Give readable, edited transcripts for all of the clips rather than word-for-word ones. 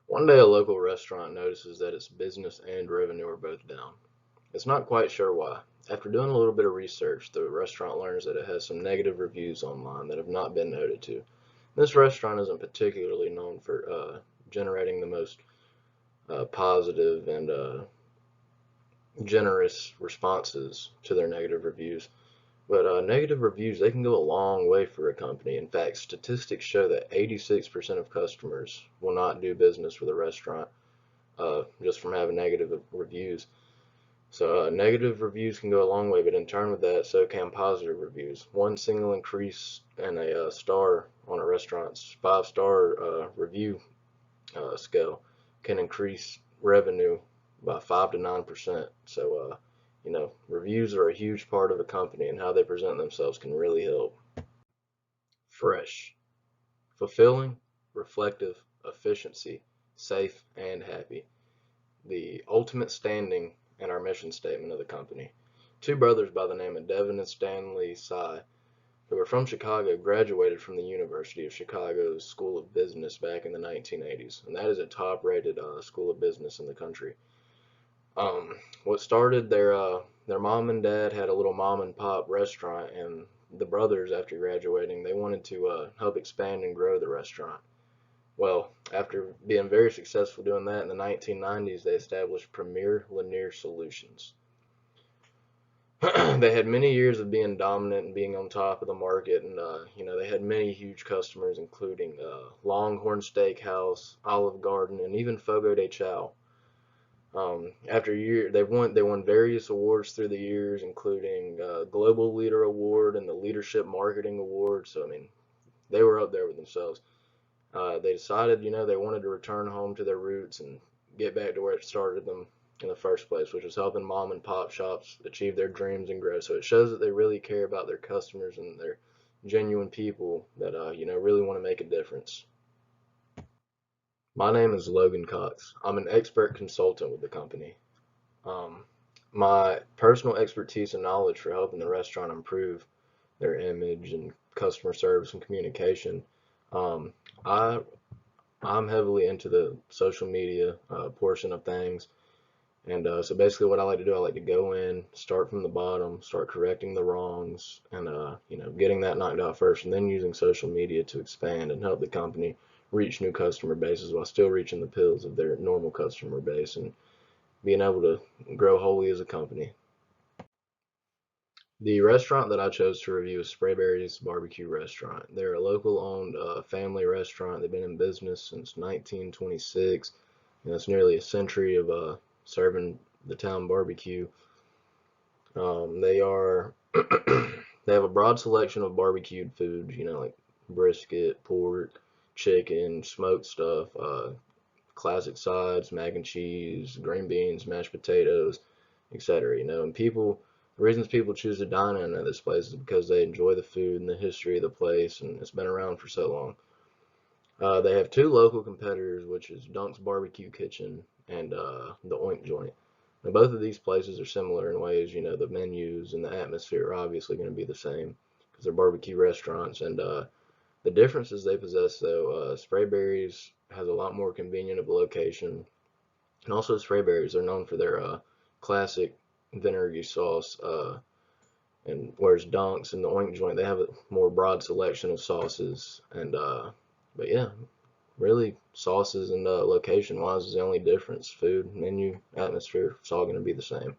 One day, a local restaurant notices that its business and revenue are both down. It's not quite sure why. After doing a little bit of research, the restaurant learns that it has some negative reviews online that have not been noted to. This restaurant isn't particularly known for generating the most positive and generous responses to their negative reviews. But negative reviews, they can go a long way for a company. In fact, statistics show that 86% of customers will not do business with a restaurant just from having negative reviews. So negative reviews can go a long way, but in turn with that, so can positive reviews. One single increase in a star on a restaurant's five-star review scale can increase revenue by 5 to 9%. So, reviews are a huge part of a company, and how they present themselves can really help. Fresh, fulfilling, reflective, efficiency, safe, and happy. The ultimate standing in our mission statement of the company. Two brothers by the name of Devin and Stanley Sy, who are from Chicago, graduated from the University of Chicago's School of Business back in the 1980s, and that is a top-rated school of business in the country. What started their mom and dad had a little mom and pop restaurant, and the brothers, after graduating, they wanted to help expand and grow the restaurant. Well, after being very successful doing that in the 1990s, they established Premier Lanier Solutions. They had many years of being dominant and being on top of the market, and they had many huge customers, including Longhorn Steakhouse, Olive Garden, and even Fogo de Chao. After a year, they won various awards through the years, including Global Leader Award and the Leadership Marketing Award. So I mean, they were up there with themselves. They decided, they wanted to return home to their roots and get back to where it started them in the first place, which was helping mom and pop shops achieve their dreams and grow. So it shows that they really care about their customers and they're genuine people that, really want to make a difference. My name is Logan Cox. I'm an expert consultant with the company. Um, my personal expertise and knowledge for helping the restaurant improve their image and customer service and communication. Um, I I'm heavily into the social media portion of things. And so basically, what I like to do, I like to go in, start from the bottom, start correcting the wrongs, and getting that knocked out first, and then using social media to expand and help the company reach new customer bases while still reaching the pills of their normal customer base and being able to grow wholly as a company. The restaurant that I chose to review is Sprayberry's Barbecue Restaurant. They're a local owned family restaurant. They've been in business since 1926. It's nearly a century of serving the town barbecue. They are they have a broad selection of barbecued foods, like brisket, pork, chicken, smoked stuff, classic sides, mac and cheese, green beans, mashed potatoes, etc. And the reasons people choose to dine in at this place is because they enjoy the food and the history of the place, and it's been around for so long. They have two local competitors, which is Dunk's Barbecue Kitchen and the Oink Joint. Now, both of these places are similar in ways. The menus and the atmosphere are obviously going to be the same because they're barbecue restaurants. And the differences they possess, though, Sprayberry's has a lot more convenient of a location, and also Sprayberry's are known for their classic vinegary sauce. And whereas Dunk's and the Oink Joint, they have a more broad selection of sauces. And but yeah, really, sauces and location wise is the only difference. Food, menu, atmosphere, it's all going to be the same.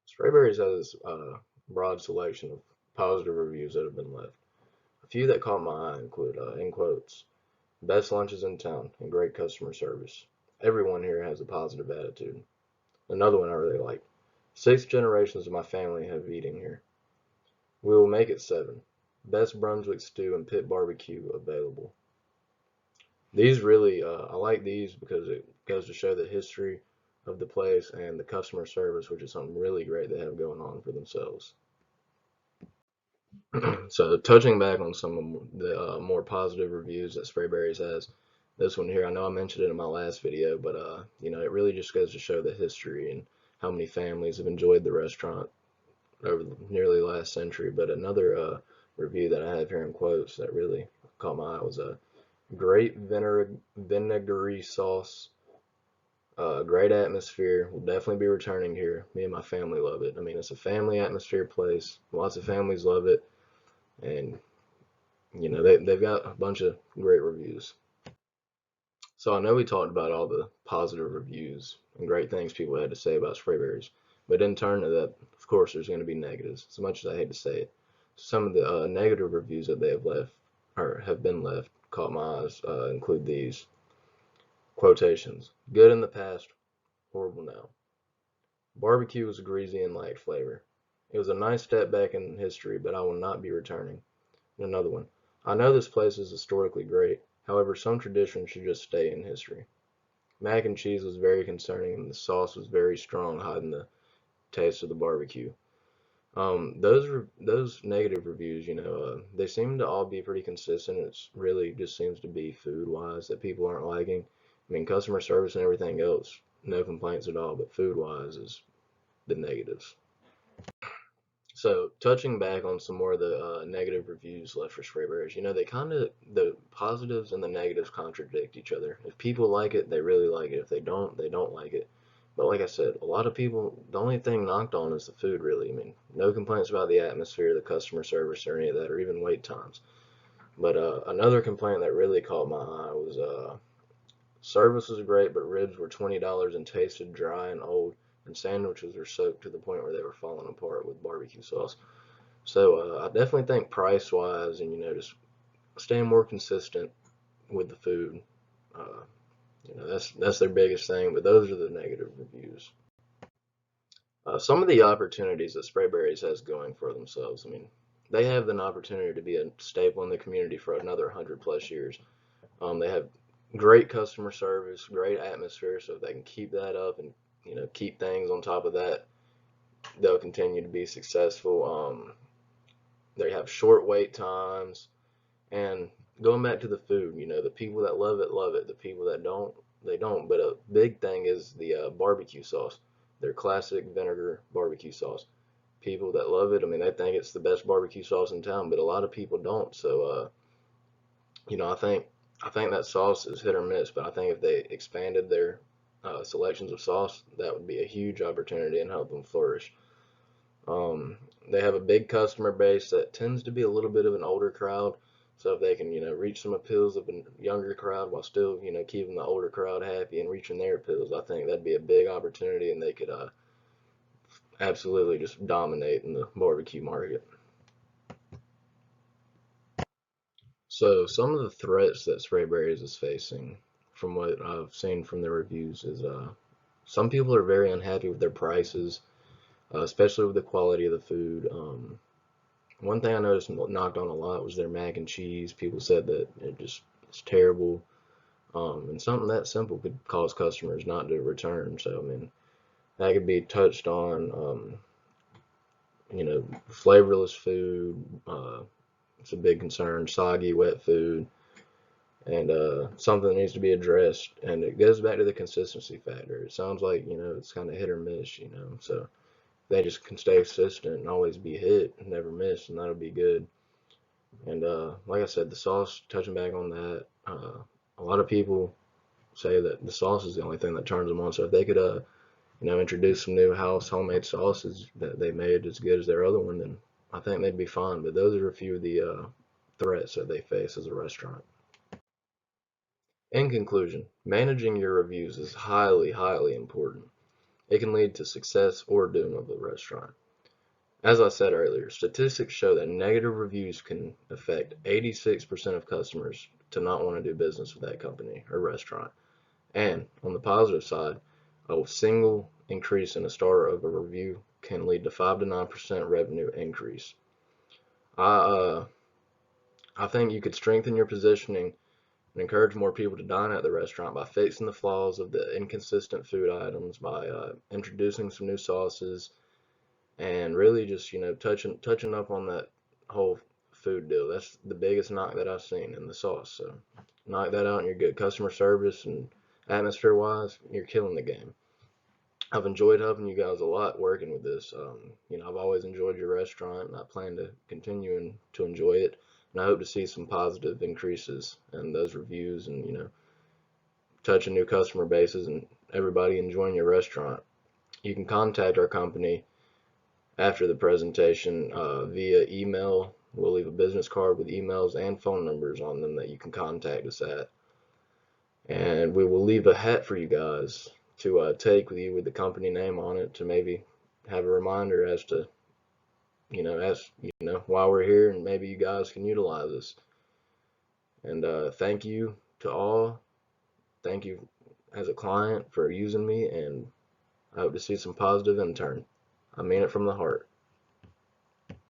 Sprayberries has a broad selection of positive reviews that have been left. A few that caught my eye include, in quotes, best lunches in town and great customer service. Everyone here has a positive attitude. Another one I really like. 6 generations of my family have eating here. We will make it 7. Best Brunswick stew and pit barbecue available. These really, I like these because it goes to show the history of the place and the customer service, which is something really great they have going on for themselves. So touching back on some of the more positive reviews that Sprayberries has, this one here, I know I mentioned it in my last video, but it really just goes to show the history and how many families have enjoyed the restaurant over nearly the last century. But another review that I have here in quotes that really caught my eye was Great vinegary sauce. Great atmosphere. We'll definitely be returning here. Me and my family love it. I mean, it's a family atmosphere place. Lots of families love it, and they've got a bunch of great reviews. So I know we talked about all the positive reviews and great things people had to say about Sprayberries, but in turn to that, of course, there's going to be negatives. As much as I hate to say it, some of the negative reviews that they have left or have been left caught my eyes. Include these quotations: "Good in the past, horrible now. Barbecue was greasy and lacked flavor. It was a nice step back in history, but I will not be returning." And another one: "I know this place is historically great. However, some traditions should just stay in history. Mac and cheese was very concerning, and the sauce was very strong, hiding the taste of the barbecue." Those negative reviews, they seem to all be pretty consistent. It's really just seems to be food wise that people aren't liking. I mean, customer service and everything else, no complaints at all, but food wise is the negatives. So touching back on some more of the negative reviews left for Sprayberries, the positives and the negatives contradict each other. If people like it, they really like it. If they don't like it. But like I said, a lot of people, the only thing knocked on is the food, really. I mean, no complaints about the atmosphere, the customer service, or any of that, or even wait times. But another complaint that really caught my eye was service was great, but ribs were $20 and tasted dry and old, and sandwiches were soaked to the point where they were falling apart with barbecue sauce. So I definitely think price wise and just staying more consistent with the food. Uh, that's their biggest thing. But those are the negative reviews. Some of the opportunities that Sprayberries has going for themselves. I mean, they have an opportunity to be a staple in the community for another 100+ years. They have great customer service, great atmosphere. So if they can keep that up and keep things on top of that, they'll continue to be successful. They have short wait times. And going back to the food, the people that love it, love it. The people that don't, they don't. But a big thing is the barbecue sauce, their classic vinegar barbecue sauce. People that love it, I mean, they think it's the best barbecue sauce in town, but a lot of people don't. So, I think that sauce is hit or miss. But I think if they expanded their selections of sauce, that would be a huge opportunity and help them flourish. Um, they have a big customer base that tends to be a little bit of an older crowd. So if they can, reach some appeals of a younger crowd while still, keeping the older crowd happy and reaching their appeals, I think that'd be a big opportunity, and they could absolutely just dominate in the barbecue market. So some of the threats that Sprayberries is facing, from what I've seen from the reviews, is some people are very unhappy with their prices, especially with the quality of the food. One thing I noticed knocked on a lot was their mac and cheese. People said that it's terrible, and something that simple could cause customers not to return. So I mean, that could be touched on. Flavorless food. It's a big concern. Soggy, wet food, and something that needs to be addressed. And it goes back to the consistency factor. It sounds like it's kind of hit or miss. So they just can stay consistent and always be hit and never miss, and that'll be good. And like I said, the sauce, touching back on that, a lot of people say that the sauce is the only thing that turns them on. So if they could, introduce some new house homemade sauces that they made as good as their other one, then I think they'd be fine. But those are a few of the threats that they face as a restaurant. In conclusion, managing your reviews is highly, highly important. It can lead to success or doom of the restaurant. As I said earlier, statistics show that negative reviews can affect 86% of customers to not want to do business with that company or restaurant. And on the positive side, a single increase in a star of a review can lead to 5 to 9% revenue increase. I uh, I think you could strengthen your positioning and encourage more people to dine at the restaurant by fixing the flaws of the inconsistent food items, by introducing some new sauces, and really just touching up on that whole food deal. That's the biggest knock that I've seen in the sauce. So knock that out, and you're good. Customer service and atmosphere wise, you're killing the game. I've enjoyed helping you guys a lot working with this. I've always enjoyed your restaurant, and I plan to continue to enjoy it. and I hope to see some positive increases in those reviews, and touching new customer bases and everybody enjoying your restaurant. You can contact our company after the presentation via email. We'll leave a business card with emails and phone numbers on them that you can contact us at. And we will leave a hat for you guys to take with you with the company name on it, to maybe have a reminder as to, why we're here, and maybe you guys can utilize us. And thank you to all. Thank you as a client for using me, and I hope to see some positive in turn. I mean it from the heart.